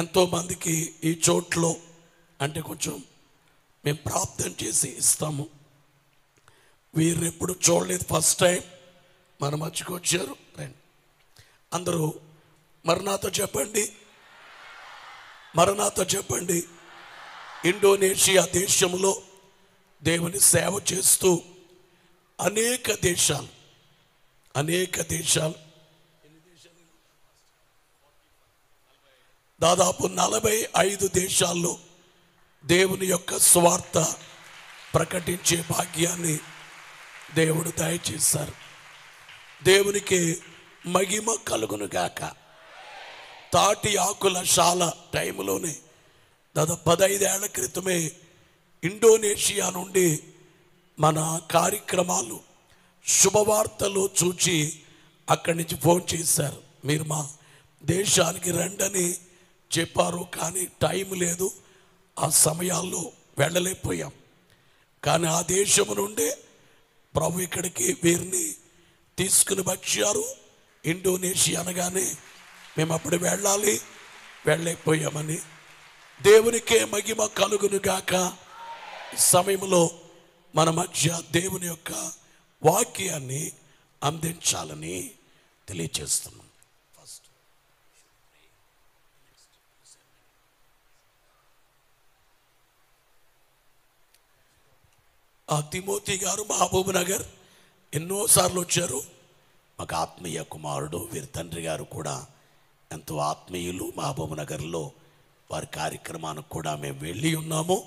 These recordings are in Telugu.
ఎంతోమందికి ఈ చోట్లో అంటే కొంచెం మేము ప్రార్థన చేసి ఇస్తాము. వీరు ఎప్పుడు చూడలేదు, ఫస్ట్ టైం మన మధ్యకు వచ్చారు. రండి అందరూ మరణాతో చెప్పండి, మరణాతో చెప్పండి. ఇండోనేషియా దేశంలో దేవుని సేవ చేస్తూ అనేక దేశాలు దాదాపు 45 దేశాల్లో దేవుని యొక్క స్వార్థ ప్రకటించే భాగ్యాన్ని దేవుడు దయచేశారు. దేవునికి మహిమ కలుగును గాక. తాటి ఆకుల శాల టైంలోనే దాదాపు 15 ఏళ్ల క్రితమే ఇండోనేషియా నుండి మన కార్యక్రమాలు శుభవార్తలు చూచి అక్కడి నుంచి ఫోన్ చేశారు. మీరు మా దేశానికి రండని చెప్పారు, కానీ టైం లేదు, ఆ సమయాల్లో వెళ్ళలేకపోయాం. కానీ ఆ దేశం నుండే ప్రభు ఇక్కడికి వీరిని తీసుకుని వచ్చారు. ఇండోనేషియా అనగానే మేము అప్పుడు వెళ్ళలేకపోయామని. దేవునికే మహిమ కలుగును గాక. ఈ సమయంలో మన మధ్య దేవుని యొక్క వాక్యాన్ని అందించాలని తెలియజేస్తున్నాం. తిమోతి గారు మహబూబ్ నగర్ ఎన్నోసార్లు వచ్చారు. మాకు ఆత్మీయ కుమారుడు, వీరి తండ్రి గారు కూడా ఎంతో ఆత్మీయులు. మహబూబ్ నగర్లో వారి కార్యక్రమానికి కూడా మేము వెళ్ళి ఉన్నాము.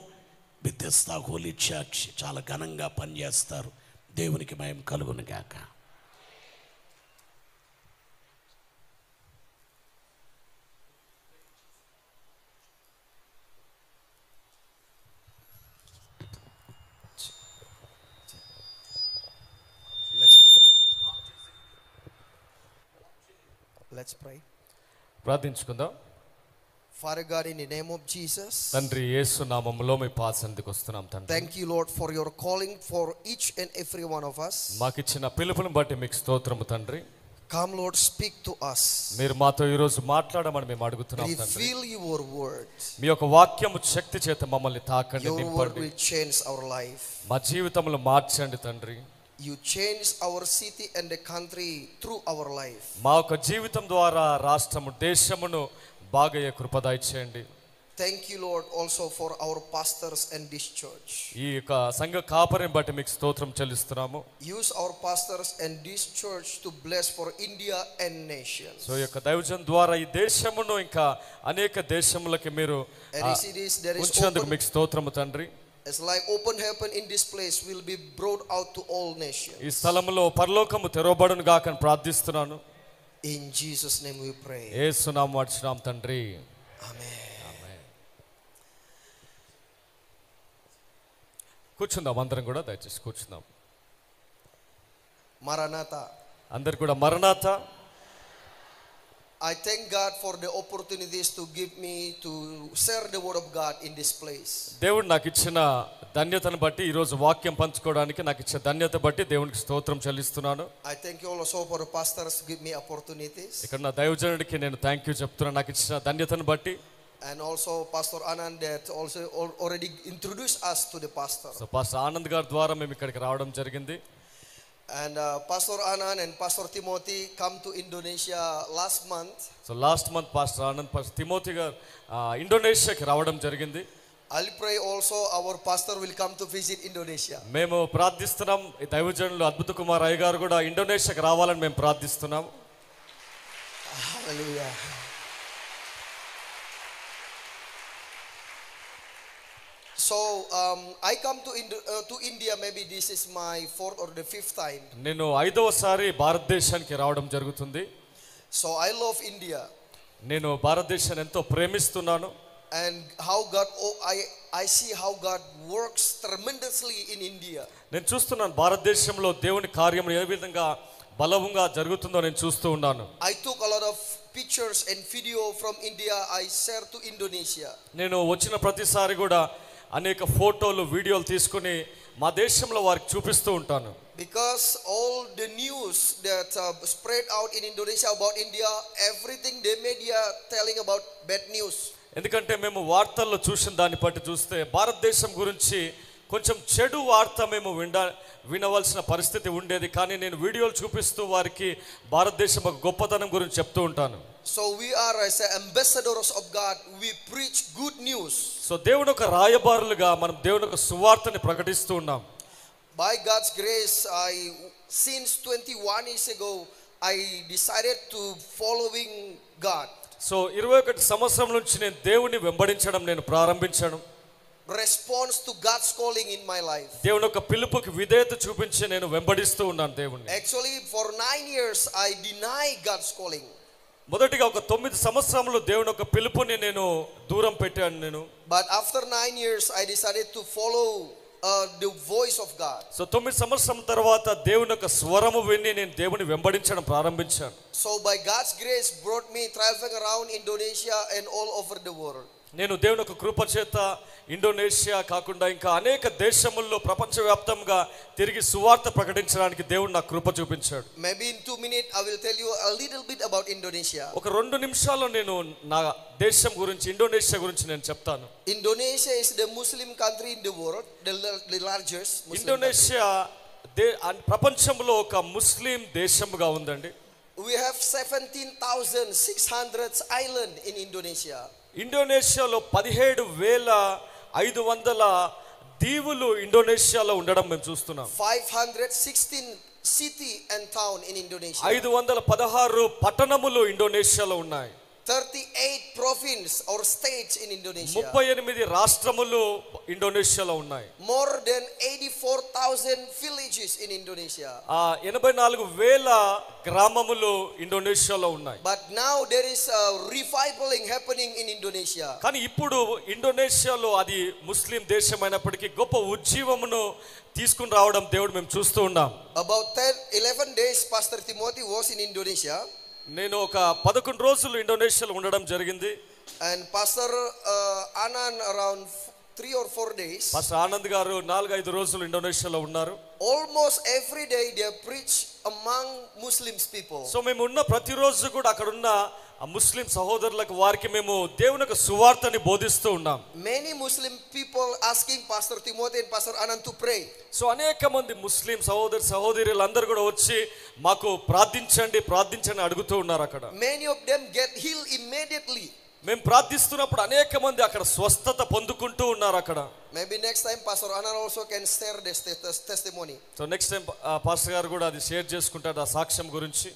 బెతెస్దా హోలీ చర్చ్ చాలా ఘనంగా పనిచేస్తారు. దేవునికి మహిమ కలుగును గాక. Let's pray. ప్రార్థించుకుందాం. Father God, in the name of Jesus, తండ్రి యేసు నామములో మీ పాసందికి వస్తున్నాం తండ్రి. thank you Lord for your calling for each and every one of us. మాకిచ్చిన పిలుపుని బట్టి మీకు స్తోత్రము తండ్రి. Come Lord, speak to us. మీరు మాతో ఈ రోజు మాట్లాడమని మేము అడుగుతున్నాం తండ్రి. Reveal your word. మీ యొక్క వాక్యము శక్తి చేత మమ్మల్ని తాకండి, Your word నింపండి. will change our life. మా జీవితంలో మార్చండి తండ్రి. You change our city and the country through our life. మా యొక్క జీవితం ద్వారా రాష్ట్రము దేశమును బాగయ్యే కృప దయచేయండి. Thank you Lord also for our pastors and this church. ఈ యొక్క సంఘ కాపరిని బట్టి మీకు స్తోత్రం చెల్లిస్తున్నాము. Use our pastors and this church to bless for India and nations. So ఈ యొక్క దైవజన్ ద్వారా ఈ దేశమును ఇంకా అనేక దేశములకి మీరు ఉంచినందుకు మీకు స్తోత్రము తండ్రి. It's like open heaven in this place will be brought out to all nations. ఈ స్థలములో పరలోకము తెరవబడును గాక అని ప్రార్థిస్తున్నాను. In Jesus name we pray. యేసు నామమున అడుగుచున్నాం తండ్రి. Amen. కూర్చుందాం అందరం కూడా, దయచేసి కూర్చుందాం. Maranatha. అందరు కూడా మరణాత. I thank God for the opportunities to give me to share the word of God in this place. దేవుడు నాకు ఇచ్చిన ధన్యతను బట్టి, ఈ రోజు వాక్యం పంచుకోవడానికి నాకు ఇచ్చిన ధన్యత బట్టి దేవునికి స్తోత్రం చెల్లిస్తున్నాను. I thank you also for the pastors to give me opportunities. ఇక్కడ నా దైవజనుడికి నేను థ్యాంక్ యూ చెప్తున్నాను నాకు ఇచ్చిన ధన్యతను బట్టి. And also Pastor Anand that also already introduced us to the pastor. So pastor Anand గారి ద్వారా మేము ఇక్కడికి రావడం జరిగింది. And Pastor Anand and Pastor Timothy come to Indonesia last month. So last month pastor Anand, pastor Timothy గారు ఇండోనేషియాకి రావడం జరిగింది. I'll pray also our pastor will come to visit Indonesia. మేము ప్రార్థిస్తున్నాం ఈ దైవజనులు అద్భుత కుమార్ అయ్య గారు కూడా ఇండోనేషియాకి రావాలని మేము ప్రార్థిస్తున్నాం. Hallelujah. So I come to India, maybe this is my 4th or the 5th time. నేను 5వసారి భారతదేశానికి రావడం జరుగుతుంది. So I love India. నేను భారతదేశాన్ని ఎంతో ప్రేమిస్తున్నాను. And how God, I see how God works tremendously in India. నేను చూస్తున్నాను భారతదేశంలో దేవుని కార్యం ఏ విధంగా బలంగా జరుగుతుందో నేను చూస్తూ ఉన్నాను. I took a lot of pictures and video from India. I share to Indonesia. నేను వచ్చిన ప్రతిసారి కూడా అనేక ఫోటోలు వీడియోలు తీసుకుని మా దేశంలో వారికి చూపిస్తూ ఉంటాను. Because all the news that spread out in Indonesia about India, everything the media telling about bad news. ఎందుకంటే మేము వార్తల్లో చూసిన దాన్ని బట్టి చూస్తే భారతదేశం గురించి కొంచెం చెడు వార్త మేము వినవలసిన పరిస్థితి ఉండేది. కానీ నేను వీడియోలు చూపిస్తూ వారికి భారతదేశం ఒక గొప్పతనం గురించి చెప్తూ ఉంటాను. So we are as ambassadors of God, we preach good news. So దేవుని ఒక రాయబారులుగా మనం దేవుని ఒక సువార్తని ప్రకటిస్తూ ఉన్నాం. By God's grace, since 21 years ago, I decided to following God. So 21 సంవత్సరం నుంచి నేను దేవుని వెంబడించడం నేను ప్రారంభించాను. Response to God's calling in my life. దేవుని యొక్క పిలుపుకి విధేయత చూపించి నేను వెంబడిస్తూ ఉన్నాను దేవుణ్ణి. Actually, for 9 years I denied God's calling. మొదటిగా ఒక 9 సంవత్సరాలు దేవుని యొక్క పిలుపుని నేను దూరం పెట్టాను నేను. But after 9 years I decided to follow the voice of God. So 9 సంవత్సరం తర్వాత దేవుని యొక్క స్వరము విని నేను దేవుని వెంబడించడం ప్రారంభించాను. So by God's grace brought me traveling around Indonesia and all over the world. నేను దేవుని యొక్క కృప చేత ఇండోనేషియా కాకుండా ఇంకా అనేక దేశముల్లో ప్రపంచవ్యాప్తంగా తిరిగి సువార్త ప్రకటించడానికి దేవుడు నాకు కృప చూపించాడు. Maybe in 2 minutes I will tell you a little bit about Indonesia. ఒక 2 నిమిషాల్లో నేను నా దేశం గురించి ఇండోనేషియా గురించి నేను చెప్తాను. Indonesia is the Muslim country in the world, the largest Muslim Indonesia ప్రపంచంలో ఒక ముస్లిం దేశముగా ఉందండి. We have 17,600 islands in Indonesia. ఇండోనేషియాలో 17,500 దీవులు ఇండోనేషియాలో ఉండడం మేము చూస్తున్నాం. 516 city and town in Indonesia. 516 పట్టణములు ఇండోనేషియాలో ఉన్నాయి. 38 province or states in Indonesia. 38 రాష్ట్రములు ఇండోనేషియాలో ఉన్నాయి. More than 84,000 villages in Indonesia. 84,000 గ్రామములు ఇండోనేషియాలో ఉన్నాయి. But now there is a revivaling happening in Indonesia. కానీ ఇప్పుడు ఇండోనేషియాలో అది ముస్లిం దేశం అయినప్పటికీ గొప్ప ఉజ్జీవమును తీసుకుని రావడం దేవుడు మేము చూస్తూ ఉన్నాం. About 11 days Pastor Timothy was in Indonesia. నేను ఒక 11 రోజులు ఇండోనేషియాలో ఉండడం జరిగింది. And Pastor Anand around 3 or 4 days. Pastor Anand గారు 4-5 రోజులు ఇండోనేషియాలో ఉన్నారు. Almost every day they preach among Muslims people. So మేము ఉన్న ప్రతిరోజు కూడా అక్కడ ఉన్న ముస్లిం సహోదరులకు వారికి మేము దేవుని యొక్క సువార్తని బోధిస్తూ ఉన్నాం. Many Muslim people asking Pastor Timothy and Pastor Anand to pray. So అనేక మంది ముస్లిం సహోదరులందరూ కూడా వచ్చి మాకు ప్రార్థించండి అడుగుతూ ఉన్నారు అక్కడ. Many of them get healed immediately. మేము ప్రార్థిస్తున్నప్పుడు అనేక మంది అక్కడ స్వస్థత పొందుకుంటూ ఉన్నారు అక్కడ. Maybe next time Pastor Anand also can share this testimony. So next time pastor గారు కూడా అది షేర్ చేసుకుంటారు ఆ సాక్ష్యం గురించి.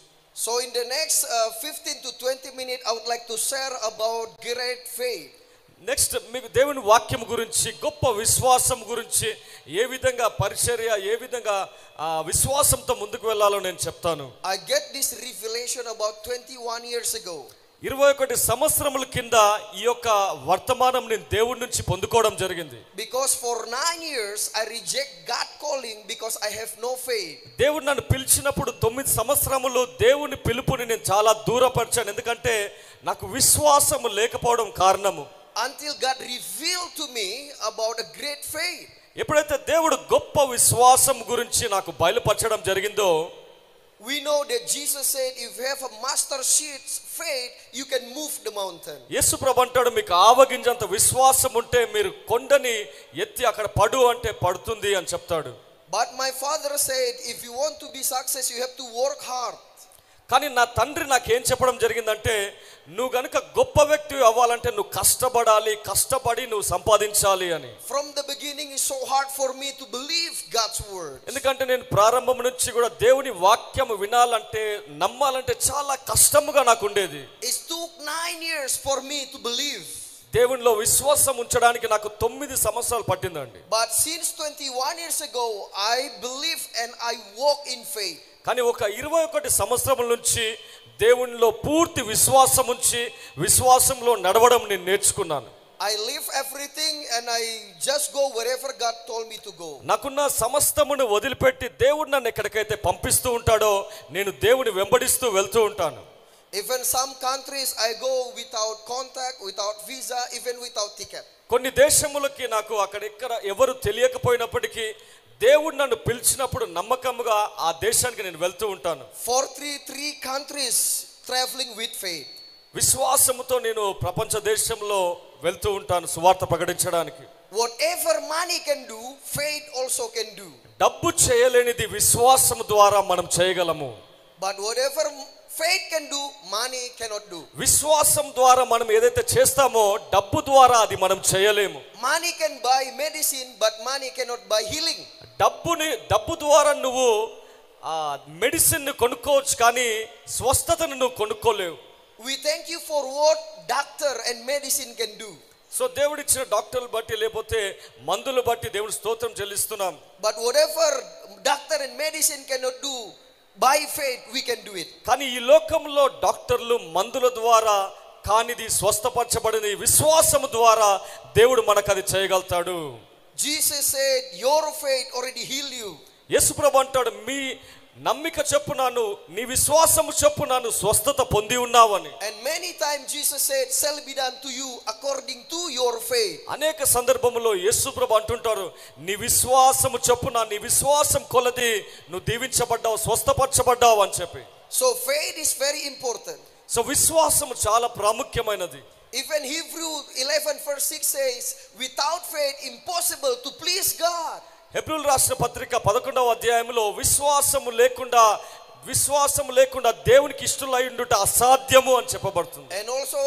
So in the next 15 to 20 minutes I would like to share about great faith. Next మీకు దేవుని వాక్యం గురించి గొప్ప విశ్వాసం గురించి ఏ విధంగా పరిచర్య ఏ విధంగా విశ్వాసంతో ముందుకు వెళ్ళాలో నేను చెప్తాను. I get this revelation about 21 years ago. 21 సంవత్సరముల కింద ఈ యొక్క వర్తమానం నేను దేవుడి నుంచి పొందుకోవడం జరిగింది. Because for 9 years I reject God calling because I have no faith. దేవుడు నన్ను పిలిచినప్పుడు 9 సంవత్సరములు దేవుని పిలుపుని నేను చాలా దూరపరిచాను. ఎందుకంటే నాకు విశ్వాసము లేకపోవడం కారణము. Until God revealed to me about a great faith. ఎప్పుడైతే దేవుడు గొప్ప విశ్వాసం గురించి నాకు బయలుపరచడం జరిగిందో, we know that Jesus said if you have a mustard seed faith you can move the mountain. యేసు ప్రభు అంటాడు మీకు ఆవగింజంత విశ్వాసం ఉంటే మీరు కొండని ఎత్తి అక్కడ పడు అంటే పడుతుంది అని చెప్తాడు. But my father said if you want to be success you have to work hard. కానీ నా తండ్రి నాకేం చెప్పడం జరిగిందంటే నువ్వు గనుక గొప్ప వ్యక్తి అవ్వాలంటే నువ్వు కష్టపడి నువ్వు సంపాదించాలి అని. From the beginning it's so hard for me to believe God's word. ఎందుకంటే నేను ప్రారంభం నుంచి కూడా దేవుని వాక్యం వినాలంటే నమ్మాలంటే చాలా కష్టముగా నాకు ఉండేది. It took 9 years for me to believe. దేవునిలో విశ్వాసం ఉంచడానికి నాకు 9 సంవత్సరాలు పట్టిందండి. But since 21 years ago I believe and I walk in faith. కానీ ఒక 21 సంవత్సరముల నుంచి దేవునిలో పూర్తి విశ్వాసం ఉంచి విశ్వాసంలో నడవడం నేను నేర్చుకున్నాను. I leave everything and I just go wherever God told me to go. నాకున్న సమస్తమును వదిలిపెట్టి దేవుడు నన్ను ఎక్కడికైతే పంపిస్తూ ఉంటాడో నేను దేవుని వెంబడిస్తూ వెళ్తూ ఉంటాను. Even some countries I go without contact, without visa, even without ticket. కొన్ని దేశములకి నాకు అక్కడెక్కడ ఎవరు తెలియకపోయినప్పటికీ దేవుడు నన్ను పిలిచినప్పుడు నమ్మకముగా ఆ దేశానికి నేను వెళ్తూ ఉంటాను. 43 countries traveling with faith. విశ్వాసముతో నేను ప్రపంచ దేశంలో వెళ్తూ ఉంటాను సువార్త ప్రకటించడానికి. Whatever money can do, faith also can do. డబ్బు చేయలేనిది విశ్వాసం ద్వారా మనం చేయగలము. But whatever faith can do, money cannot do. విశ్వాసం ద్వారా మనం ఏదైతే చేస్తామో డబ్బు ద్వారా అది మనం చేయలేము. Money can buy medicine, but money cannot buy healing. డబ్బు ద్వారా నువ్వు మెడిసిన్ కొనుక్కోవచ్చు, కానీ స్వస్థతను నువ్వు కొనుక్కోలేవు. We thank you for what doctor and medicine can do. So దేవుడిచ్చిన డాక్టర్లు బట్టి లేకపోతే మందులు బట్టి దేవుడి స్తోత్రం చెల్లిస్తున్నాం. But whatever doctor and medicine cannot do, by faith we can do it. కానీ ఈ లోకంలో డాక్టర్లు మందుల ద్వారా కానిది స్వస్థపరచబడిన విశ్వాసము ద్వారా దేవుడు మనకు అది చేయగలుగుతాడు. Jesus said, your faith already healed you. యేసుప్రభు అంటాడు, మీ నమ్మిక చొప్పున నీ విశ్వాసము చొప్పున స్వస్థత పొంది ఉన్నావని. And many times Jesus said, shall be done to you according to your faith. అనేక సందర్భములో యేసుప్రభు అంటుంటారు, నీ విశ్వాసము చొప్పున నీ విశ్వాసం కొలది నువ్వు దీవించబడ్డావు, స్వస్థపరచబడ్డావు అని చెప్పి. So faith is very important. So విశ్వాసము చాలా ప్రాముఖ్యమైనది. Even Hebrew 11 verse 6 says, without faith impossible to please God. హెబ్రీయుల రాసిన పత్రిక 11వ అధ్యాయంలో విశ్వాసము లేకుండా దేవునికి ఇష్టలై ఉండుట అసాధ్యము అని చెప్పబడుతుంది. And also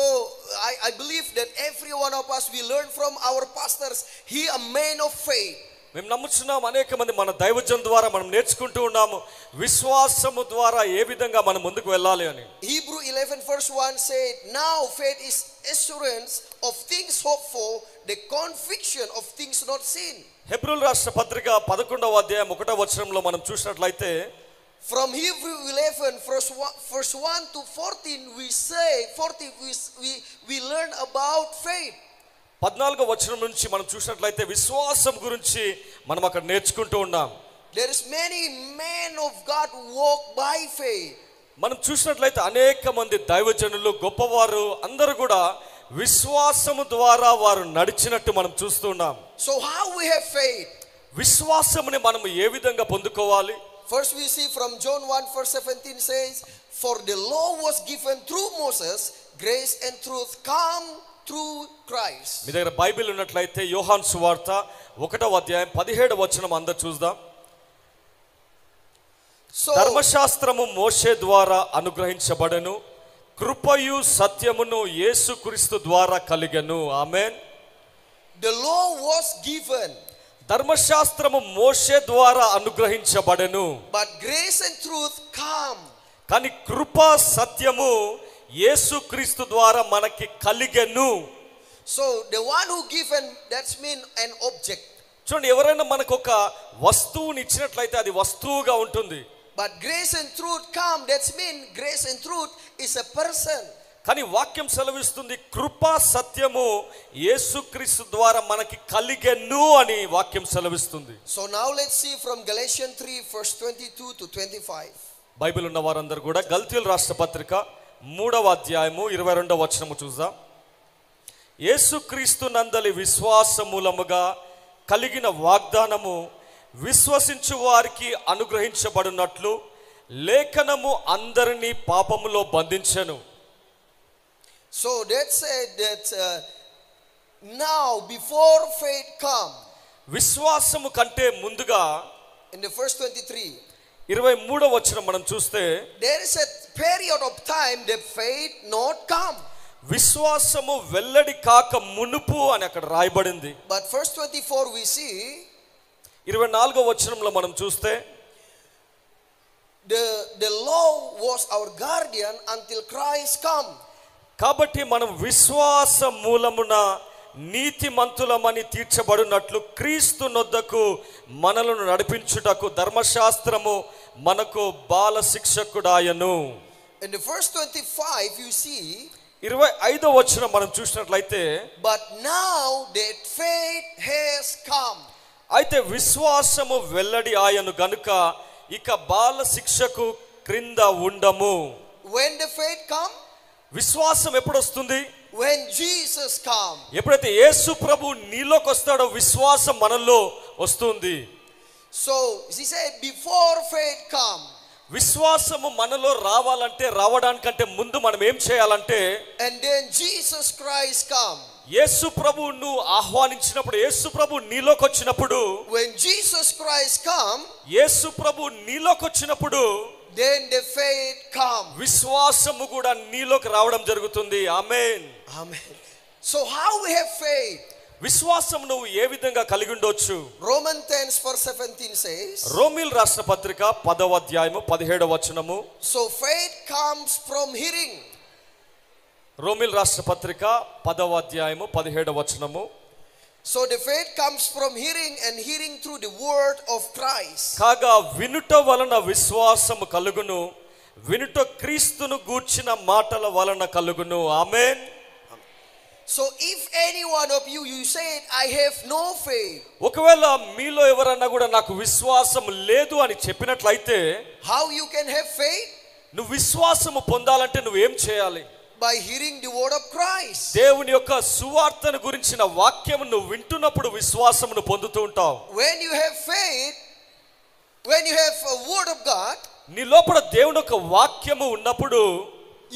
I believe that every one of us we learn from our pastors, he a man of faith. మేము నమ్ముచున్నాం, అనేక మంది మన దైవజన్ ద్వారా మనం నేర్చుకుంటూ ఉన్నాము విశ్వాసము ద్వారా ఏ విధంగా మనం ముందుకు వెళ్ళాలి అని. Hebrew 11 verse 1 said, now faith is assurance of things hoped for, the conviction of things not seen. హెబ్రీయుల రాసిన పత్రిక 11వ అధ్యాయం 1వ వచనంలో మనం చూసినట్లయితే, from Hebrew 11 verse 1 to 14 we learn about faith. 14వ వచనం నుంచి మనం చూసినట్లయితే విశ్వాసం గురించి మనం అక్కడ నేర్చుకుంటూ ఉన్నాం. There is many men of God who walk by faith. మనం చూసినట్లయితే అనేక మంది దైవజనులు గొప్పవారు అందరూ కూడా విశ్వాసము ద్వారా వారు నడిచినట్టు మనం చూస్తున్నాం. So how we have faith? విశ్వాసముని మనం ఏ విధంగా పొందుకోవాలి? First we see from John 1 verse 17 says, for the law was given through Moses, grace and truth come through Christ. మీ దగ్గర బైబిల్ ఉన్నట్లయితే యోహాను సువార్త 1వ అధ్యాయం 17వ వచనం అందరూ చూద్దాం. ధర్మశాస్త్రము మోషే ద్వారా అనుగ్రహించబడెను, కృపయు సత్యమును యేసుక్రీస్తు ద్వారా కలిగెను. ఆమేన్. The law was given, ధర్మశాస్త్రము మోషే ద్వారా అనుగ్రహించబడెను, but grace and truth come. కానీ కృప సత్యము యేసుక్రీస్తు ద్వారా మనకి కలిగెను. So the one who given, that's mean an object. చూడండి, ఎవరైనా మనకు ఒక వస్తువుని ఇచ్చినట్లయితే అది వస్తువుగా ఉంటుంది. But grace and truth come, that's mean grace and truth is a person. కానీ వాక్యం సెలవిస్తుంది కృపా సత్యము యేసుక్రీస్తు ద్వారా మనకి కలిగెను అని వాక్యం సెలవిస్తుంది. So now let's see from Galatians 3 verse 22 to 25. Bible ఉన్న వారందరూ కూడా గల్తీయుల రాష్ట్ర పత్రిక 3వ అధ్యాయము 22వ వచనము చూద్దాం. యేసుక్రీస్తు నందలి విశ్వాస మూలముగా కలిగిన వాగ్దానము విశ్వసించు వారికి అనుగ్రహించబడినట్లు లేఖనము అందరినీ పాపములో బంధించెను. So that said that now before faith come, విశ్వాసము కంటే ముందుగా in the verse 23, 23వ వచనం మనం చూస్తే, there is a period of time that faith not come. విశ్వాసము వెల్లడి కాక మునుపు అని అక్కడ రాయబడింది. But verse 24 we see, 24వ వచనంలో మనం చూస్తే, the law was our guardian until Christ come. కాబట్టి మనం విశ్వాస మూలమున నీతిమంతులమని తీర్చబడినట్లు క్రీస్తు నొద్దకు మనలను నడిపించుటకు ధర్మశాస్త్రము మనకు బాల శిక్షకుడాయను. In the verse 25 you see, 25వ వచనం మనం చూసినట్లయితే, but now that faith has come. అయితే విశ్వాసము వెల్లడి ఆయను గనుక ఇక బాల శిక్షకు క్రింద ఉండము. When the faith come? విశ్వాసం ఎప్పుడు వస్తుంది? When Jesus come. ఎప్పుడైతే యేసు ప్రభు నీలోకి వస్తాడో విశ్వాసం మనలో వస్తుంది. So he said before faith come. విశ్వాసము మనలో రావడానికంటే ముందు మనం ఏం చేయాలంటే, and then Jesus Christ come. యేసు ప్రభువును ఆహ్వానించినప్పుడు, యేసు ప్రభు నీలోకి వచ్చినప్పుడు, When Jesus Christ come, యేసు ప్రభు నీలోకి వచ్చినప్పుడు, then the faith come. విశ్వాసము కూడా నీలోకి రావడం జరుగుతుంది. ఆమేన్. Amen. So how we have faith? విశ్వాసం నువ్వు ఏ విధంగా కలిగి ఉండొచ్చు? Romans 10:17 says, రోమీయుల రాసిన పత్రిక 10వ అధ్యాయము 17వ వచనము. so faith comes from hearing. రోమీయుల రాసిన పత్రిక 10వ అధ్యాయము 17వ వచనము. So the faith comes from hearing, and hearing through the word of Christ. కాగా వినుట వలన విశ్వాసము కలుగును, వినుట క్రీస్తును గూర్చిన మాటల వలన కలుగును. ఆమేన్. So if any one of you said, I have no faith, ఒకవేళ మీలో ఎవరన్నా కూడా నాకు విశ్వాసం లేదు అని చెప్పినట్లయితే, how you can have faith? నువ్వు విశ్వాసము పొందాలంటే నువ్వేం చేయాలి? By hearing the word of Christ. దేవుని యొక్క సువార్తను గురించిన వాక్యము నువ్వు వింటున్నప్పుడు విశ్వాసమును పొందుతూ ఉంటావు. When you have faith, when you have a word of God, నీ లోపల దేవుని యొక్క వాక్యము ఉన్నప్పుడు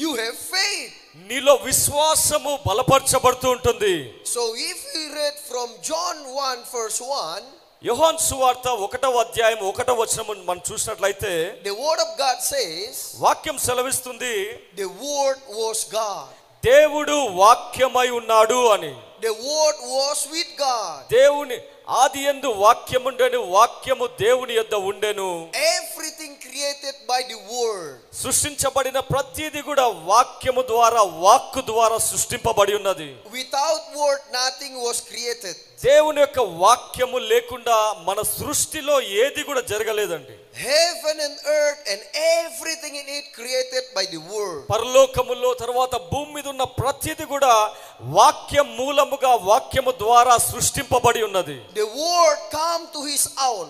you have faith. నీలో విశ్వాసము బలపరచబడుతూ ఉంటుంది. So if we read from John 1:1, యోహాను సువార్త 1వ అధ్యాయం 1వ వచనము మనం చూసినట్లయితే, the word of God says, వాక్యం సెలవిస్తుంది, the word was God. దేవుడు వాక్యమై ఉన్నాడు అని. The word was with God. దేవుని ఆదియందు వాక్యముండెను, వాక్యము దేవుని యొద్ద ఉండెను. Everything created by the word. సృష్టించబడిన ప్రతిదీ కూడా వాక్యము ద్వారా, వాక్కు ద్వారా సృష్టింపబడి ఉన్నది. Without word nothing was created. దేవుని యొక్క వాక్యము లేకుండా మన సృష్టిలో ఏది కూడా జరగలేదండి. Heaven and earth and everything in it created by the word. పరలోకములో తర్వాత భూమి మీద ఉన్న ప్రతిదీ కూడా వాక్యం మూలముగా, వాక్యము ద్వారా సృష్టింపబడి ఉన్నది. The word come to his own.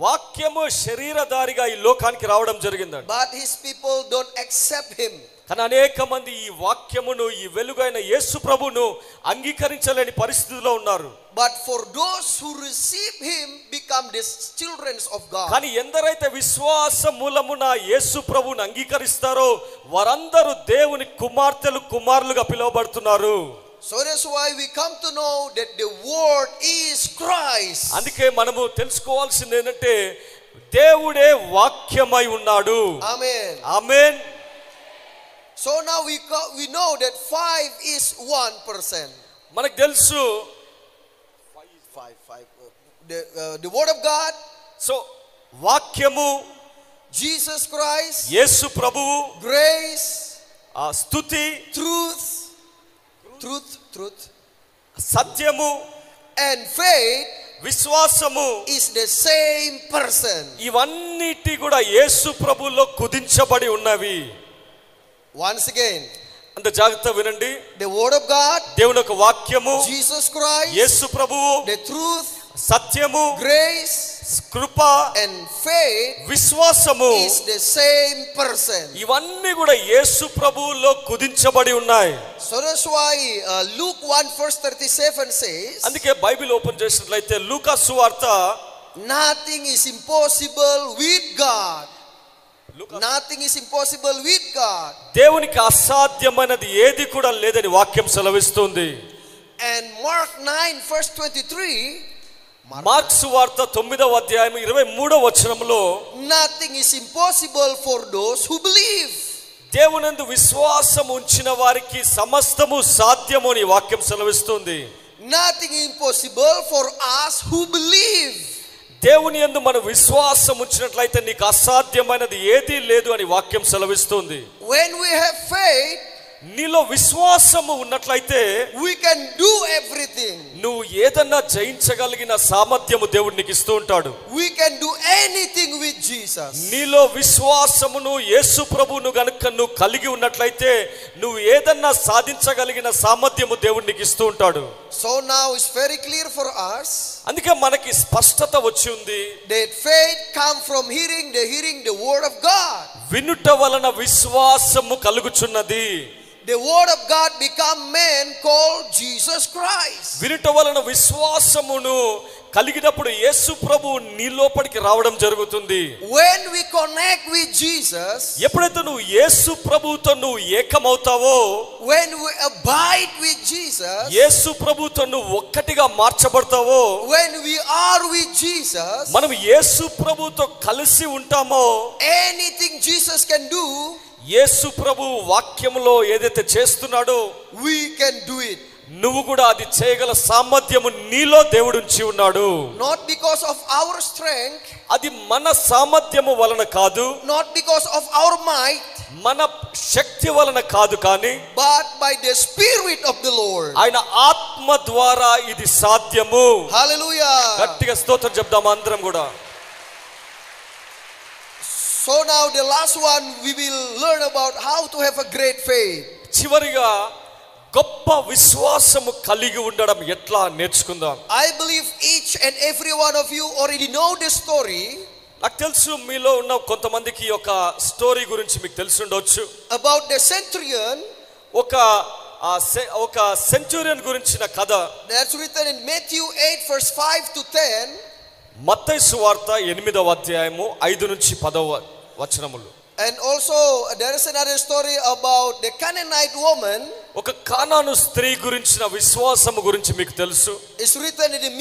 వాక్యము శరీరధారిగా ఈ లోకానికి రావడం జరిగిందండి. But his people don't accept him. కానీ అనేక మంది ఈ వాక్యమును, ఈ వెలుగైన యేసు ప్రభువును అంగీకరించలేని పరిస్థితిలో ఉన్నారు. But for those who receive him become the children of God. కానీ ఎందరైతే విశ్వాస మూలమున యేసు ప్రభువును అంగీకరిస్తారో వారందరూ దేవుని కుమార్తెలు, కుమారులుగా పిలువబడుతున్నారు. So that's why we come to know that the word is Christ. అందుకే మనము తెలుసుకోవాల్సింది ఏంటంటే దేవుడే వాక్యమై ఉన్నాడు. Amen. Amen. So now we know that 5 is 1%. మనకు తెలుసు The word of God, so వాక్యము, Jesus Christ, యేసు ప్రభువు, grace, స్తుతి, truth, సత్యము and faith విశ్వాసము is the same person. ఇవన్నిటి కూడా యేసు ప్రభువులో కుదించబడి ఉన్నవి. Once again, అంత జాగ్రత్త వినండి. the word of God, దేవుని యొక్క వాక్యము, Jesus Christ, యేసు ప్రభువు, the truth, సత్యము, grace కృప and faith విశ్వాసము is the same person. ఇవన్నీ కూడా యేసు ప్రభువులో కుదించబడి ఉన్నాయి. So that's why Luke 1:37 says, అందుకే బైబిల్ ఓపెన్ చేసినట్లయితే లూకా సువార్త, nothing is impossible with God. Nothing is impossible with God. దేవునికి అసాధ్యమైనది ఏది కూడా లేదని వాక్యం సెలవిస్తుంది. And Mark 9:23, మార్కు సువార్త 9వ అధ్యాయం 23వ వచనంలో, nothing is impossible for those who believe. దేవునందు విశ్వాసం ఉంచిన వారికి సమస్తము సాధ్యము అని వాక్యం సెలవిస్తుంది. Nothing impossible for us who believe. దేవుని యందు మన విశ్వాసం ఉంచినట్లయితే నీకు అసాధ్యమైనది ఏదీ లేదు అని వాక్యం సెలవిస్తుంది. When we have faith, నీలో విశ్వాసము ఉన్నట్లయితే we can do everything. నువ్వు ఏదన్నా జయించగలిగిన సామర్థ్యము దేవుడు నీకు ఇస్తూ ఉంటాడు. We can do anything with Jesus. నీలో విశ్వాసమును యేసు ప్రభువును గనుక నువ్వు కలిగి ఉన్నట్లయితే నువ్వు ఏదన్నా సాధించగలిగిన సామర్థ్యము దేవుడు నీకు ఇస్తూ ఉంటాడు. So now it's very clear for us. అందుకే మనకి స్పష్టత వచ్చి ఉంది. That faith come from hearing the word of God. వినుట వలన విశ్వాసము కలుగుచున్నది. The word of God become man called Jesus Christ. వినుట వలన విశ్వాసమును కలిగినప్పుడు యేసు ప్రభు నీ లోపలికి రావడం జరుగుతుంది. When we connect with Jesus, ఎప్పుడైతే నువ్వు యేసు ప్రభువుతో నువ్వు ఏకమవుతావో, when we abide with Jesus, యేసు ప్రభువుతో నువ్వు ఒక్కటిగా మార్చబడతావో, when we are with Jesus, మనం యేసు ప్రభువుతో కలిసి ఉంటామో, anything Jesus can do, యేసు ప్రభు వాక్యములో ఏదైతే చేస్తున్నాడో we can do it. నువ్వు కూడా అది చేయగల సామర్థ్యము నీలో దేవుడు ఉంచి ఉన్నాడు. Not because of our strength, అది మన సామర్థ్యము వలన కాదు, not because of our might, మన శక్తి వలన కాదు, కానీ but by the Spirit of the Lord. ఆయన ఆత్మ ద్వారా ఇది సాధ్యము. Hallelujah. గట్టిగా స్తోత్రం చెప్దాం అందరం కూడా. So now the last one, we will learn about how to have a great faith. చివరిగా గొప్ప విశ్వాసము కలిగి ఉండడం ఎట్లా నేర్చుకుందాం. I believe each and every one of you already know this story. నాకు తెలుసు మీలో ఉన్న కొంతమందికి ఒక స్టోరీ గురించి మీకు తెలిసి ఉండొచ్చు. About the centurion. ఒక సెంచురియన్ గురించిన కథ. That's written in Matthew 8 verse 5 to 10. మత్తయి సువార్త 8వ అధ్యాయము 5 నుంచి 10వ వచనములు. And also there is another story about the Canaanite woman. ఒక కానాను స్త్రీ గురించిన విశ్వాసము గురించి మీకు తెలుసు. It's written in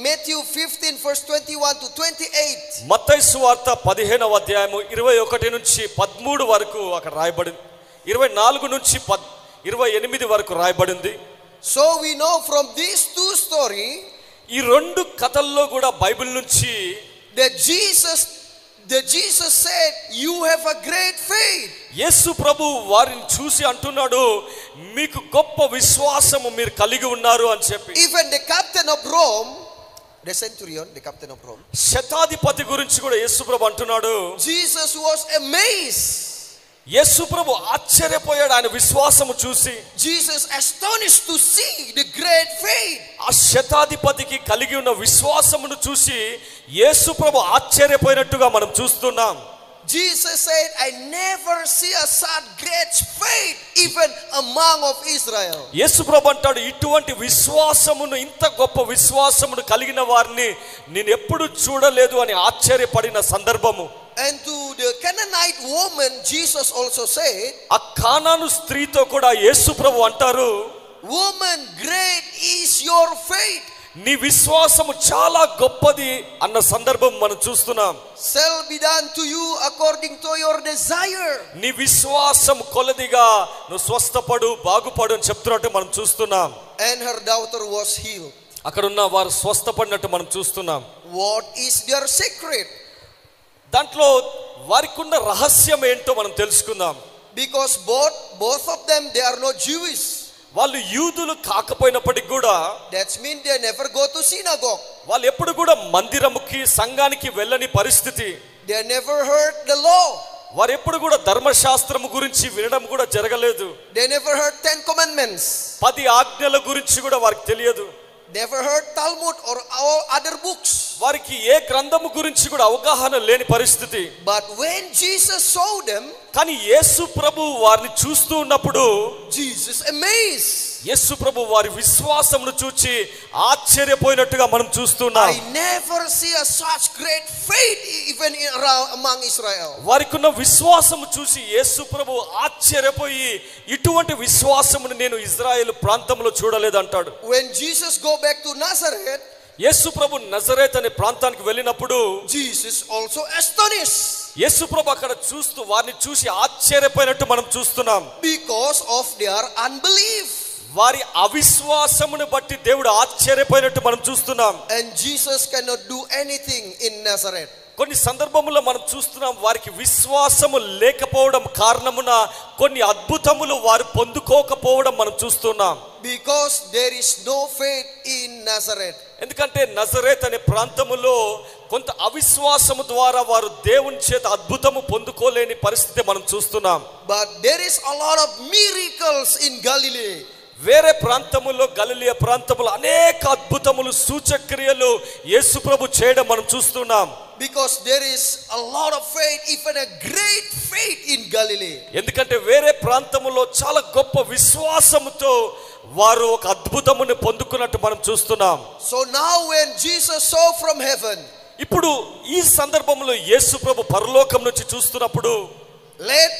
Matthew 15 verse 21 to 28. మత్తయి సువార్త 15వ అధ్యాయము 21 నుంచి 13 వరకు అక్కడ రాయబడింది. 24 నుంచి 28 వరకు రాయబడింది. So we know from these two stories, ఈ రెండు కథల్లో కూడా బైబిల్ నుంచి that Jesus said, you have a great faith. యేసు ప్రభు వారిని చూసి అంటున్నాడు, మీకు గొప్ప విశ్వాసము మీరు కలిగి ఉన్నారు అని చెప్పి. Even the captain of Rome, the centurion, the captain of Rome, శతాధిపతి గురించి కూడా యేసు ప్రభు అంటున్నాడు. Jesus was amazed. యేసు ప్రభు ఆశ్చర్యపోయాడు ఆయన విశ్వాసము చూసి. Jesus astonished to see the great faith. ఆ శతాధిపతికి కలిగి ఉన్న విశ్వాసమును చూసి యేసు ప్రభు ఆశ్చర్యపోయినట్టుగా మనం చూస్తున్నాం. Jesus said, I never see a such great faith even among of Israel. యేసు ప్రభు అంటాడు, ఇటువంటి విశ్వాసమును, ఇంత గొప్ప విశ్వాసమును కలిగిన వారిని నేను ఎప్పుడు చూడలేదు అని ఆశ్చర్యపడిన సందర్భము. And to the Canaanite woman, Jesus also said, ఆ కానాను స్త్రీతో కూడా యేసు ప్రభు అంటారు, woman, great is your faith. నీ విశ్వాసము చాలా గొప్పది అన్న సందర్భం మనం చూస్తున్నాం. Shall be done to you according to your desire. నీ విశ్వాసం కొలదిగా నువ్వు స్వస్థపడు, బాగుపడు అని చెప్తున్నట్టు మనం చూస్తున్నాం. And her daughter was healed. అక్కడ ఉన్న వారు స్వస్థపడినట్టు మనం చూస్తున్నాం. What is their secret? దాంట్లో వారికి ఉన్న రహస్యం ఏంటో మనం తెలుసుకుందాం. Because both of them, they are not Jewish. వాళ్ళు యూదులు కాకపోయినప్పటికీ కూడా, That means they never go to synagogue. వాళ్ళు ఎప్పుడు కూడా మందిరముకి, సంఘానికి వెళ్ళని పరిస్థితి. They never heard the law. వారు ఎప్పుడు కూడా ధర్మశాస్త్రము గురించి వినడం కూడా జరగలేదు. They never heard 10 commandments. 10 ఆజ్ఞల గురించి కూడా వారికి తెలియదు. Never heard Talmud or all other books. వారికి ఏ గ్రంథము గురించి కూడా అవగాహన లేని పరిస్థితి. But when Jesus saw them, కానీ యేసు ప్రభు వారిని చూస్తూ ఉన్నప్పుడు Jesus amazed. యేసు ప్రభు వారి విశ్వాసమును చూచి ఆశ్చర్యపోయినట్టుగా మనం చూస్తున్నాం. I never see a such great faith even around among Israel. వారికి ఉన్న విశ్వాసము చూసి యేసు ప్రభు ఆశ్చర్యపోయి, ఇటువంటి విశ్వాసమును నేను ఇజ్రాయెల్ ప్రాంతంలో చూడలేదు అంటాడు. When Jesus go back to Nazareth, Yesu Prabhu Nazareth అనే ప్రాంతానికి వెళ్ళినప్పుడు Jesus also astonished. యేసు ప్రభు అక్కడ చూస్తూ వారిని చూసి ఆశ్చర్యపోయినట్టు మనం చూస్తున్నాం. Because of their unbelief. వారి అవిశ్వాసమును బట్టి దేవుడు ఆశ్చర్యపోయినట్టు మనం చూస్తున్నాం. And Jesus cannot do anything in Nazareth. కొన్ని సందర్భముల్లో మనం చూస్తున్నాం, వారికి విశ్వాసము లేకపోవడం కారణమున కొన్ని అద్భుతములు వారు పొందుకోకపోవడం మనం చూస్తున్నాం. Because there is no faith in Nazareth. ఎందుకంటే నజరేత్ అనే ప్రాంతములో కొంత అవిశ్వాసము ద్వారా వారు దేవుని చేత అద్భుతము పొందుకోలేని పరిస్థితి మనం చూస్తున్నాం. But there is a lot of miracles in Galilee. వేరే ప్రాంతములో, గలిలయ ప్రాంతములో అనేక అద్భుతములు, సూచక్రియలు యేసు ప్రభు చేయడం మనం చూస్తున్నాం. Because there is a lot of faith, even a great faith in Galilee. ఎందుకంటే వేరే ప్రాంతములో చాలా గొప్ప విశ్వాసముతో వారు ఒక అద్భుతమును పొందుకున్నట్టు మనం చూస్తున్నాం. So now when Jesus saw from heaven, ఇప్పుడు ఈ సందర్భంలో యేసు ప్రభు పరలోకం నుంచి చూస్తున్నప్పుడు let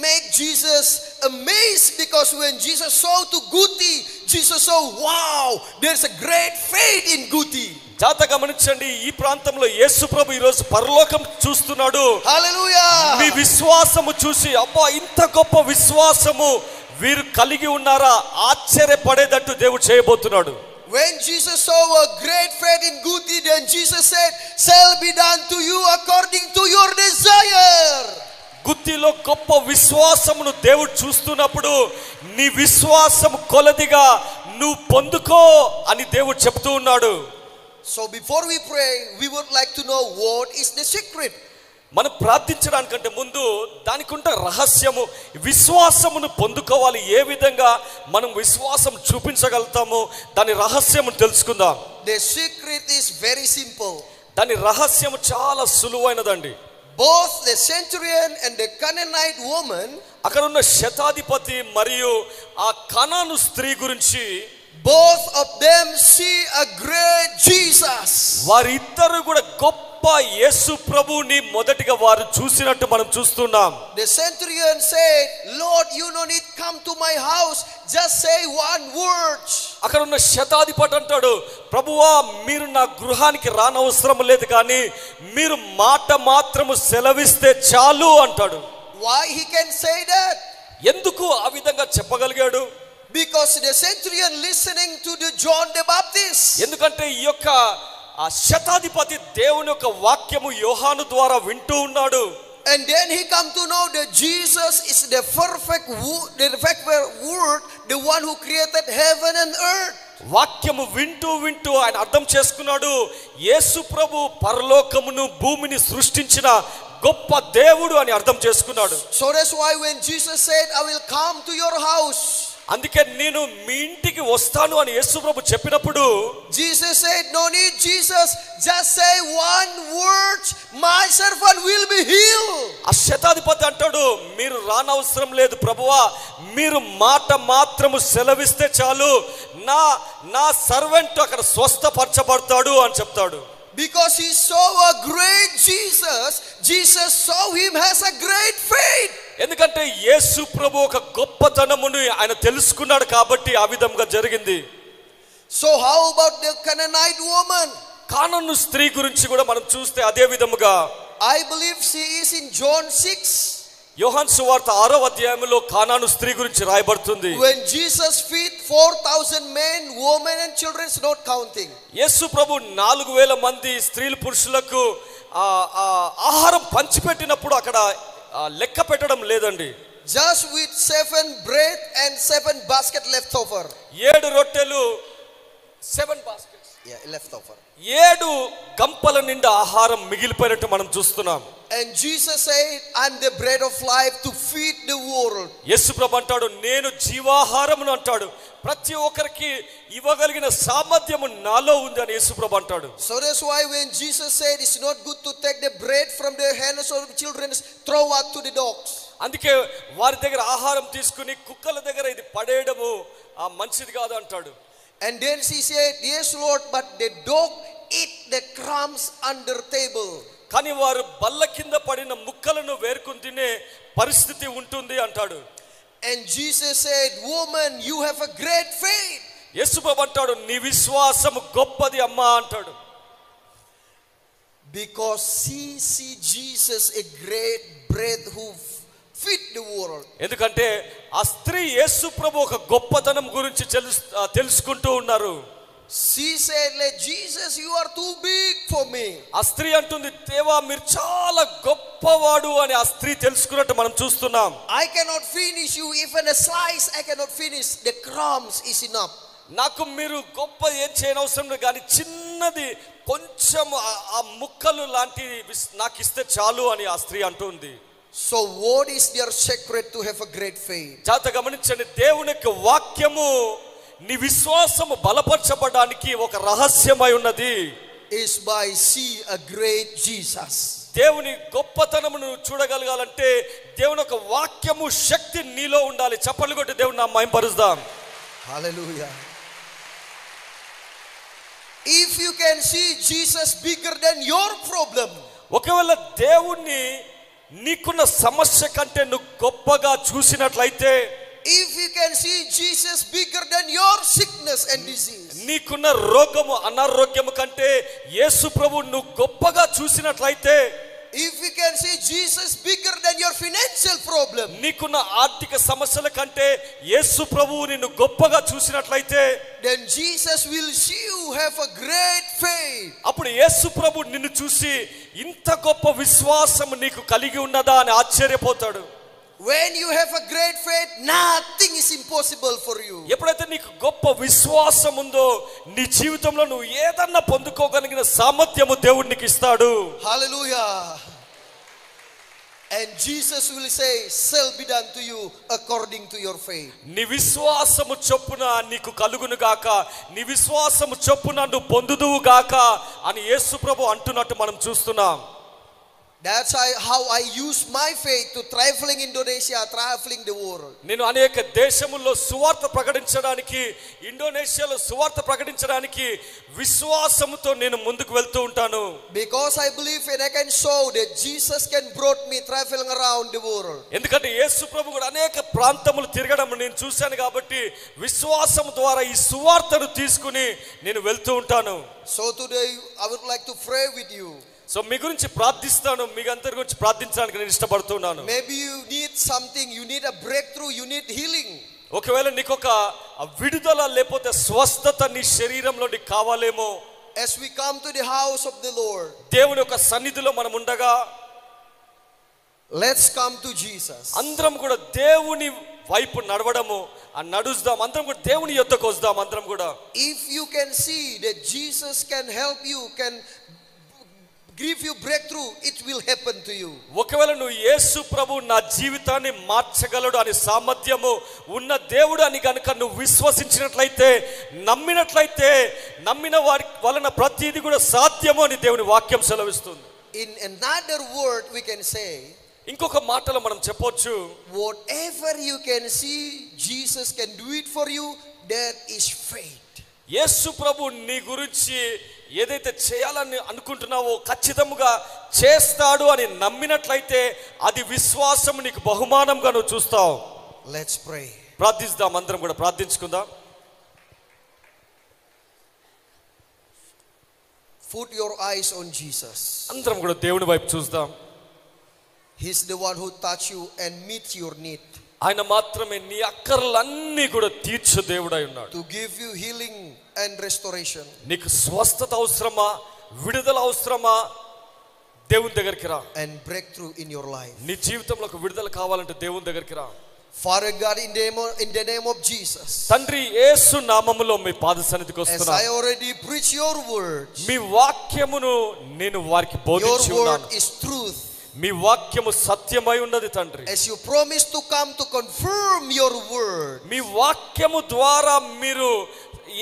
make Jesus amazed, because when Jesus saw to Guti, Jesus saw, wow, there's a great faith in Guti. జాత గమనించండి, ఈ ప్రాంతంలో యేసు ప్రభు ఈ రోజు పరలోకం చూస్తున్నాడు. Hallelujah. మీ విశ్వాసము చూసి అబ్బా ఇంత గొప్ప విశ్వాసము వీరు కలిగి ఉన్నారా ఆశ్చర్యపడేటట్టు దేవుడు చేయబోతున్నాడు. When Jesus saw a great faith in Guti, then Jesus said, shall be done to you according to your desire. గుత్తిలో గొప్ప విశ్వాసమును దేవుడు చూస్తున్నప్పుడు నీ విశ్వాసం కొలదిగా నువ్వు పొందుకో అని దేవుడు చెప్తూ ఉన్నాడు. So before we pray, we would like to know what is the secret. మనం ప్రార్థించడానికంటే ముందు దానికి ఉంటే రహస్యము, విశ్వాసమును పొందుకోవాలి, ఏ విధంగా మనం విశ్వాసం చూపించగలుగుతాము దాని రహస్యము తెలుసుకుందాం. The secret is very simple. దాని రహస్యము చాలా సులువైనదండి. Both the centurion and the Canaanite woman, అక్కడ ఉన్న శతాధిపతి మరియు ఆ కనాను స్త్రీ గురించి both of them see a great Jesus. వారిద్దరు కూడా గొప్ప యేసు ప్రభువుని మొదటిగా వారు చూసినట్టు మనం చూస్తున్నాం. The centurion said, Lord, you no need come to my house, just say one word. అక్కడ ఉన్న శతాధిపతి అంటాడు, ప్రభువా మీరు నా గృహానికి రానవసరం లేదు కానీ మీరు మాట మాత్రము సెలవిస్తే చాలు అంటాడు. Why he can say that? ఎందుకు ఆ విధంగా చెప్పగలిగాడు? Because the centurion listening to the John the Baptist. ఎందుకంటే ఈ యొక్క ఆ శతాధిపతి దేవుని యొక్క వాక్యము యోహాను ద్వారా వింటూ ఉన్నాడు. And then he come to know that Jesus is the perfect word, the one who created heaven and earth. వాక్యము వింటూ వింటూ ఆయన అర్థం చేసుకున్నాడు, యేసు ప్రభు పరలోకమును భూమిని సృష్టించిన గొప్ప దేవుడు అని అర్థం చేసుకున్నాడు. So that's why when Jesus said, I will come to your house, అందుకే నేను మీ ఇంటికి వస్తాను అని యేసు ప్రభు చెప్పినప్పుడు Jesus said, no need Jesus, just say one word, my servant will be healed. ఆ శతాధిపతి అంటాడు, మీరు రానవసరం లేదు ప్రభువా, మీరు మాట మాత్రము సెలవిస్తే చాలు, నా సర్వెంట్ అక్కడ స్వస్థపరచబడతాడు అని చెప్తాడు. Because he saw a great Jesus, Jesus saw him as a great faith. ఎందుకంటే యేసు ప్రభు ఒక గొప్పతనమును ఆయన తెలుసుకున్నాడు కాబట్టి ఆ విధంగా జరిగింది. So how about the Canaanite woman? Canaan స్త్రీ గురించి కూడా మనం చూస్తే అదే విధముగా I believe she is in John 6. యోహాను సువార్త 6వ అధ్యాయంలో కానాను స్త్రీ గురించి రాయబడుతుంది. When Jesus feed 4,000 men, women and children, is not counting. యేసు ప్రభు 4,000 మంది స్త్రీలు పురుషులకు ఆహారం పంచిపెట్టినప్పుడు అక్కడ లెక్క పెట్టడం లేదండి. Just with 7 bread and 7 basket left over. 7 రొట్టెలు 7 baskets. Yeah, left over. 7 గంపల నిండా ఆహారం మిగిలిపోయినట్టు మనం చూస్తున్నాం. And Jesus said, I'm the bread of life to feed the world. యేసు ప్రభు అంటాడు, నేను జీవాహారమును అంటాడు, ప్రతి ఒక్కరికి ఇవ్వగలిగిన సామర్థ్యము నాలో ఉంది అని యేసు ప్రభు అంటాడు. So that's why when Jesus said it's not good to take the bread from the hands of the children, throw out to the dogs. అందుకే వారి దగ్గర ఆహారం తీసుకుని కుక్కల దగ్గర ఇది పడేయడము మంచిది కాదు అంటాడు. And then she said, yes Lord, but the dog eat the crumbs under table. కానీ వారు బల్ల కింద పడిన ముక్కలను వేరుకుని తినే పరిస్థితి ఉంటుంది అంటాడు. And Jesus said, woman, you have a great faith. యేసు ప్రభు అంటాడు, నీ విశ్వాసం గొప్పది అమ్మా అంటాడు. Because she see Jesus a great bread who feed the world. ఎందుకంటే ఆ స్త్రీ యేసు ప్రభు ఒక గొప్పతనం గురించి తెలుసుకుంటూ ఉన్నారు. She said, let Jesus, you are too big for me. ఆ స్త్రీ అంటుంది, దేవా మీరు చాలా గొప్పవాడు అని ఆ స్త్రీ తెలుసుకున్నట్టు మనం చూస్తున్నాం. I cannot finish you, even a slice I cannot finish, the crumbs is enough. నాకు మీరు గొప్ప ఏం చేయనవసరం లేదు కానీ చిన్నది కొంచెం ఆ ముక్కలు లాంటి నాకు ఇస్తే చాలు అని ఆ స్త్రీ అంటుంది. So what is their secret to have a great faith? జాత గమనించండి, దేవుని యొక్క వాక్యము నీ విశ్వాసము బలపరచబడడానికి ఒక రహస్యమై ఉన్నది. Is by see a great Jesus. దేవుని గొప్పతనమును చూడగలగాలంటే దేవుని యొక్క వాక్యము శక్తి నీలో ఉండాలి. చప్పట్లు కొట్టి దేవుని నామమును మహిమపరుద్దాం. Hallelujah. If you can see Jesus bigger than your problem, ఒకవేళ దేవుణ్ణి నీకున్న సమస్య కంటే నువ్వు గొప్పగా చూసినట్లయితే, if you can see Jesus bigger than your sickness and disease, నీకున్న రోగము అనారోగ్యము కంటే యేసు ప్రభు నువ్వు గొప్పగా చూసినట్లయితే, if you can see Jesus bigger than your financial problem, నీకున్న ఆర్థిక సమస్యల కంటే యేసు ప్రభువు నిన్ను గొప్పగా చూసినట్లయితే, then Jesus will see you have a great faith. అప్పుడు యేసు ప్రభు నిన్ను చూసి ఇంత గొప్ప విశ్వాసం నీకు కలిగి ఉన్నదా అని ఆశ్చర్యపోతాడు. When you have a great faith, nothing is impossible for you. ఎప్పుడైతే నీకు గొప్ప విశ్వాసం ఉందో నీ జీవితంలో నువ్వు ఏదన్నా పొందుకోగలిగిన సామర్థ్యము దేవుడు నీకు ఇస్తాడు. Hallelujah. And Jesus will say, shall be done to you according to your faith. నీ విశ్వాసము చొప్పున నీకు కలుగును గాక, నీ విశ్వాసము చొప్పున నువ్వు పొందుదువు గాక అని యేసు ప్రభు అంటున్నట్టు మనం చూస్తున్నాం. That's how I use my faith to traveling Indonesia, traveling the world. నేను అనేక దేశముల్లో సువార్త ప్రకటించడానికి, ఇండోనేషియాలో సువార్త ప్రకటించడానికి విశ్వాసముతో నేను ముందుకు వెళ్తూ ఉంటాను. Because I believe and I can show that Jesus can brought me traveling around the world. ఎందుకంటే యేసు ప్రభు కూడా అనేక ప్రాంతములు తిరగడం నేను చూశాను కాబట్టి విశ్వాసం ద్వారా ఈ సువార్తను తీసుకుని నేను వెళ్తూ ఉంటాను. So today I would like to pray with you. So మీ గురించి ప్రార్థిస్తాను, మీ అందరి గురించి ప్రార్థించడానికి నేను ఇష్టపడుతున్నాను. Maybe you need something, you need a breakthrough, you need healing. ఒకవేళ నీకు ఒక విడుదల లేకపోతే స్వస్థత నీ శరీరంలో నీకు కావాలేమో. As we come to the house of the Lord, దేవుని యొక్క సన్నిధిలో మనం ఉండగా let's come to Jesus. అందరం కూడా దేవుని వైపు నడవడము, నడుస్తాం, అందరం కూడా దేవుని యొద్దకు వస్తాం. అందరం కూడా If you can see that Jesus can help you, can give you breakthrough, it will happen to you. ఒకవేళ నువ్వు యేసు ప్రభు నా జీవితాన్ని మార్చగలడు అనే సామర్థ్యము ఉన్న దేవుడు అని కనుక నువ్వు విశ్వసించినట్లయితే, నమ్మినట్లయితే, నమ్మిన వారి వలన ప్రతిదీ కూడా సాధ్యము అని దేవుని వాక్యం సెలవిస్తుంది. In another word we can say, ఇంకొక మాటలో మనం చెప్పొచ్చు, whatever you can see Jesus can do it for you, that is faith. యేసు ప్రభు నీ గురించి ఏదైతే చేయాలని అనుకుంటున్నావో ఖచ్చితంగా చేస్తాడు అని నమ్మినట్లయితే అది విశ్వాసం నీకు బహుమానంగా నువ్వు చూస్తావు. Let's pray. ప్రార్థిద్దాం, అందరం కూడా ప్రార్థించుకుందాం. Put your eyes on Jesus. అందరం కూడా దేవుని వైపు చూద్దాం. He's the one who touch you and meet your need. ఆయన మాత్రమే నీ అక్కర్లన్నీ కూడా తీర్చు దేవుడై ఉన్నాడు. To give you healing and restoration. నీకు స్వస్థత అవసరమా, విడుదల అవసరమా, దేవుని దగ్గరికి రా. And breakthrough in your life. నీ జీవితంలో ఒక విడుదల కావాలంటే దేవుని దగ్గరికి రా. Father God, in the name of Jesus. తండ్రి యేసు నామములో మీ పాద సన్నిధికి As వస్తున్నాను. I already preach your words. మీ వాక్యమును నేను వారికి బోధించి Your ఉన్నాను. word is truth. మీ వాక్యము సత్యమై ఉన్నది తండ్రి. As you promised to come to confirm your word. మీ వాక్యము ద్వారా మీరు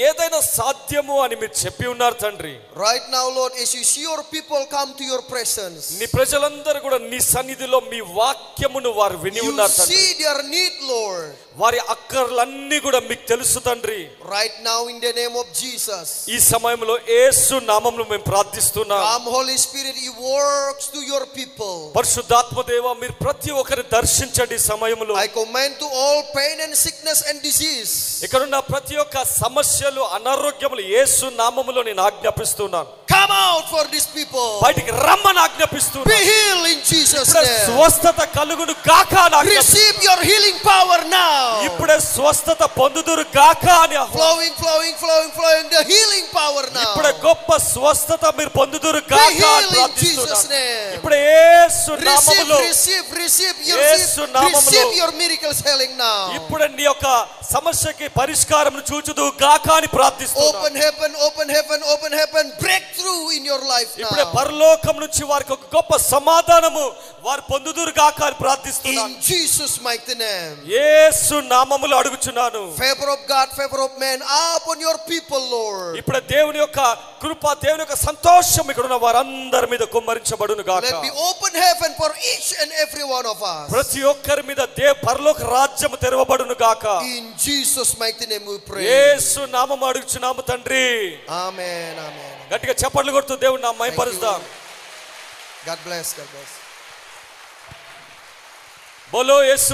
ఏదైనా సాధ్యము అని మీరు చెప్పి ఉన్నారు తండ్రి. Right now, Lord, as you see your people come to your presence, నీ ప్రజలందరూ కూడా నీ సన్నిధిలో మీ వాక్యమును వారు విని you ఉన్నారు తండ్రి. see their need, Lord. వారి అక్కర్లన్నీ కూడా మీకు తెలుసు తండ్రి. Right now, in the name of Jesus. ఈ సమయంలో యేసు నామములో మేము ప్రార్థిస్తున్నాం. Come, Holy Spirit, you works to your people. పరిశుద్ధాత్మ దేవా, మీరు ప్రతి ఒక్కరిని దర్శించండి. ఈ సమయంలో I command to all pain and sickness and disease. ఇక్కడ ఉన్న ప్రతి ఒక్క సమస్యలు, అనారోగ్యములు యేసు నామములో నేను ఆజ్ఞాపిస్తున్నాను. Come out for these people. బయటికి రమ్మని ఆజ్ఞాపిస్తున్నాను. Be healed in Jesus' name. స్వస్థత కలుగును గాక అని ఆజ్ఞాపిస్తున్నాను. Receive your healing power now. ఇప్పుడే స్వస్థత పొందుదురు గాక అని Flowing, the healing power now. ఇప్పుడే గొప్ప స్వస్థత మీరు పొందుదురు Be గాక అని healed in ప్రార్థిస్తున్నాను. Jesus' name. ఇప్పుడే యేసు Receive నామములో your miracles healing now. ఇప్పుడే నీ యొక్క సమస్యకి పరిష్కారం చూచుదు గాక అని ప్రార్థిస్తున్నాను. Open heaven, breakthrough in your life now. ఇప్పుడే పరలోకం నుంచి వారికి ఒక గొప్ప సమాధానము వారు పొందుదురు గాక అని ప్రార్థిస్తున్నాను. In Jesus' mighty name. యేసు నామములో అడుగుచున్నాను. Favor of God, favor of man upon your people, Lord. ఇప్పుడు దేవుని యొక్క కృప, దేవుని యొక్క సంతోషం ఇక్కడ ఉన్న వారందరి మీద కుమ్మరించబడును గాక. Let be open heaven for each and every one of us. ప్రతి ఒక్కరి మీద పరలోక రాజ్యం తెరవబడును గాక. In Jesus mighty name we pray. యేసు నామములో అడుగుచున్నాము తండ్రి. Amen, amen. గట్టిగా చప్పట్లు కొడుతూ దేవుని నామమును మహిమపరుద్దాం. God bless, God bless. బోలో యేసు